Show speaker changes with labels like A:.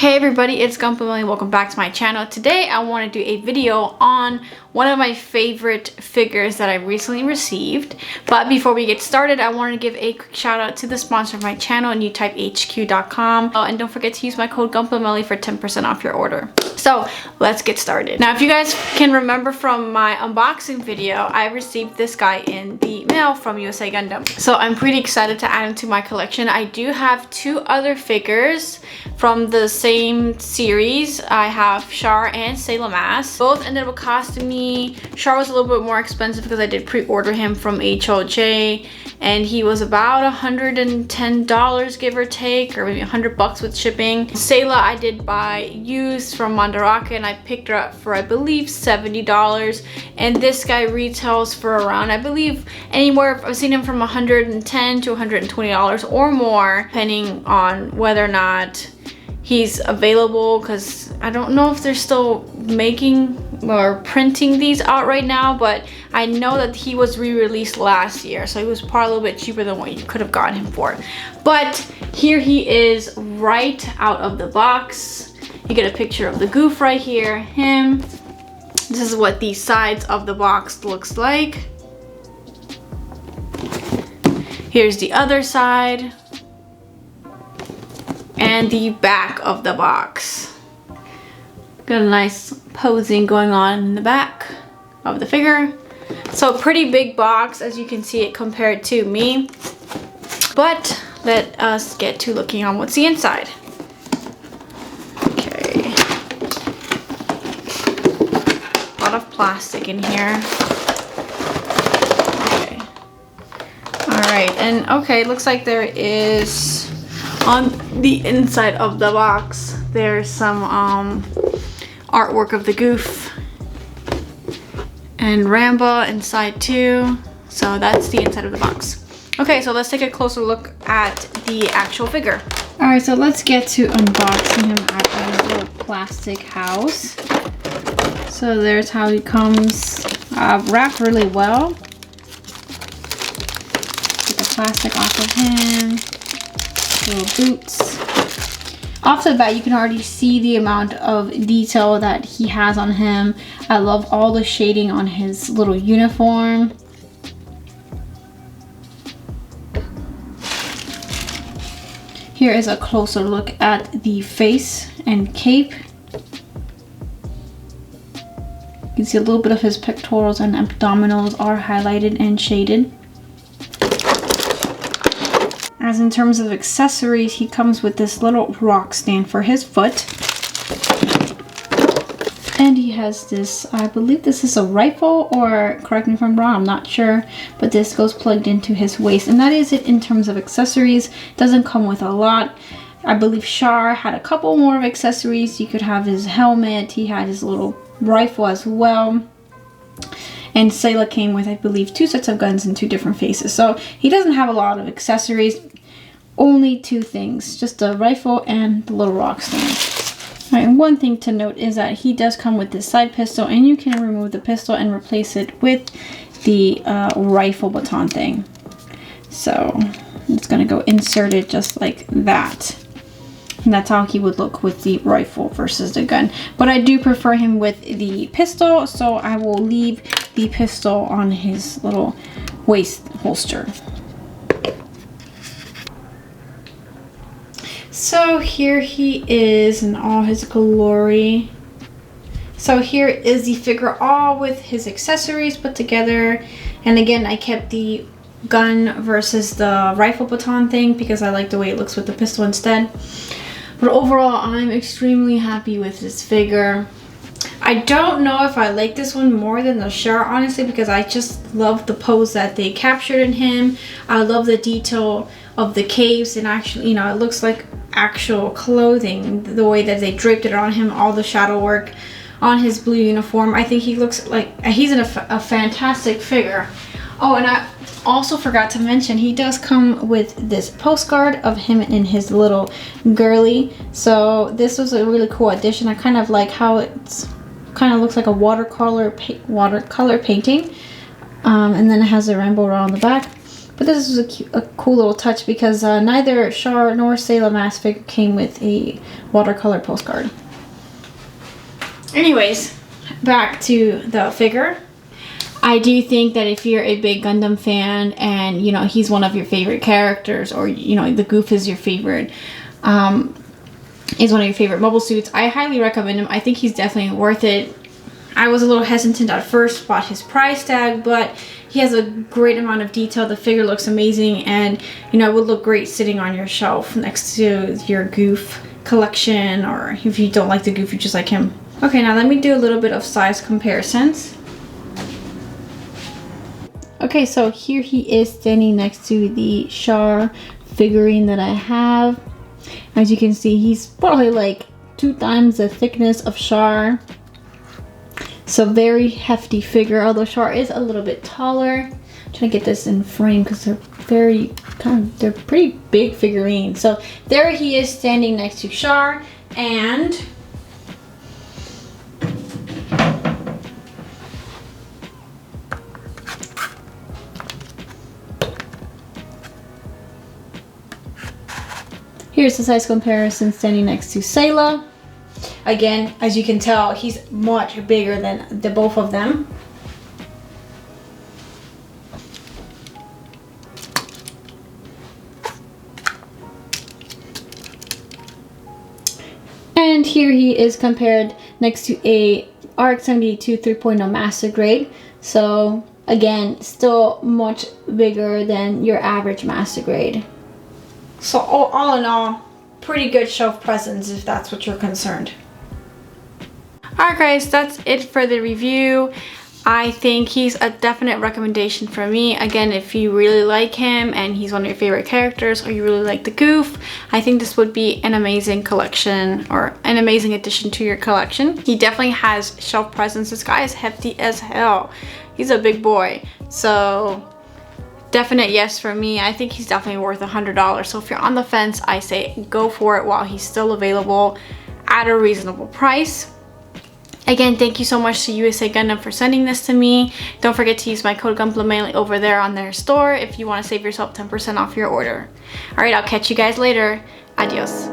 A: Hey everybody, it's Gunpla and welcome back to my channel. Today I want to do a video on one of my favorite figures that I recently received. But before we get started, I want to give a quick shout out to the sponsor of my channel, newtypehq.com. And don't forget to use my code Gunpla for 10% off your order. So let's get started. Now, if you guys can remember from my unboxing video, I received this guy in the mail from USA Gundam. So I'm pretty excited to add him to my collection. I do have two other figures from the same series. I have Char and Sailor Mast. Both ended up costing me. Char was a little bit more expensive because I did pre-order him from HLJ, and he was about $110 give or take, or maybe $100 with shipping. Sailor I did buy used from Mandaraka, and I picked her up for I believe $70, and this guy retails for around, I believe, anywhere, I've seen him from $110 to $120 or more, depending on whether or not he's available, because I don't know if they're still making or printing these out right now, but I know that he was re-released last year, so he was probably a little bit cheaper than what you could have gotten him for. But here he is right out of the box. You get a picture of the goof right here, him. This is what the sides of the box looks like. Here's the other side. And the back of the box. Got a nice posing going on in the back of the figure. So pretty big box, as you can see it compared to me. But let us get to looking on what's the inside. Okay. A lot of plastic in here. Okay. Alright, and okay, looks like there is, on the inside of the box, there's some artwork of the goof and Ramba inside too. So that's the inside of the box. Okay, so let's take a closer look at the actual figure. All right, so let's get to unboxing him at a little plastic house. So there's how he comes, wrapped really well. Take the plastic off of him. Little boots. Off the bat, you can already see the amount of detail that he has on him. I love all the shading on his little uniform. Here is a closer look at the face and cape. You can see a little bit of his pectorals and abdominals are highlighted and shaded. As in terms of accessories, he comes with this little rock stand for his foot. And he has this, I believe this is a rifle, or correct me if I'm wrong, I'm not sure. But this goes plugged into his waist. And that is it in terms of accessories. Doesn't come with a lot. I believe Char had a couple more of accessories. You could have his helmet. He had his little rifle as well. And Sailor came with, I believe, 2 sets of guns and 2 different faces. So he doesn't have a lot of accessories. Only 2 things, just the rifle and the little rock stand. All right, and one thing to note is that he does come with this side pistol, and you can remove the pistol and replace it with the rifle baton thing. So it's gonna go inserted just like that. And that's how he would look with the rifle versus the gun. But I do prefer him with the pistol, so I will leave the pistol on his little waist holster. So here he is in all his glory. So here is the figure all with his accessories put together. And again, I kept the gun versus the rifle baton thing because I like the way it looks with the pistol instead. But overall, I'm extremely happy with this figure. I don't know if I like this one more than the Char, honestly, because I just love the pose that they captured in him. I love the detail of the capes, and actually, you know, it looks like actual clothing, the way that they draped it on him, all the shadow work on his blue uniform. I think he looks like he's in a fantastic figure. Oh, and I also forgot to mention, he does come with this postcard of him in his little girly. So this was a really cool addition. I kind of like how it's kind of looks like a watercolor painting. And then it has a Ramba RAL on the back. But this is a cool little touch because neither Char nor Sayla mask figure came with a watercolor postcard. Anyways, back to the figure. I do think that if you're a big Gundam fan and, you know, he's one of your favorite characters, or, you know, the Goof is your favorite, is one of your favorite mobile suits, I highly recommend him. I think he's definitely worth it. I was a little hesitant at first about his price tag, but he has a great amount of detail. The figure looks amazing, and, you know, it would look great sitting on your shelf next to your Goof collection, or if you don't like the Goof, you just like him. Okay, now let me do a little bit of size comparisons. Okay, so here he is standing next to the Char figurine that I have. As you can see, he's probably like 2 times the thickness of Char. So very hefty figure, although Char is a little bit taller. I'm trying to get this in frame because they're pretty big figurines. So there he is standing next to Char, and here's the size comparison standing next to Sayla. Again, as you can tell, he's much bigger than the both of them. And here he is compared next to a RX-72 3.0 Master Grade. So again, still much bigger than your average Master Grade. So all in all, pretty good shelf presence if that's what you're concerned. Alright guys, that's it for the review. I think he's a definite recommendation for me. Again, if you really like him and he's one of your favorite characters, or you really like the Goof, I think this would be an amazing collection, or an amazing addition to your collection. He definitely has shelf presence. This guy is hefty as hell. He's a big boy. So definite yes for me. I think he's definitely worth $100. So if you're on the fence, I say go for it while he's still available at a reasonable price. Again, thank you so much to USA Gundam for sending this to me. Don't forget to use my code Gunpla over there on their store if you want to save yourself 10% off your order. Alright, I'll catch you guys later. Adios.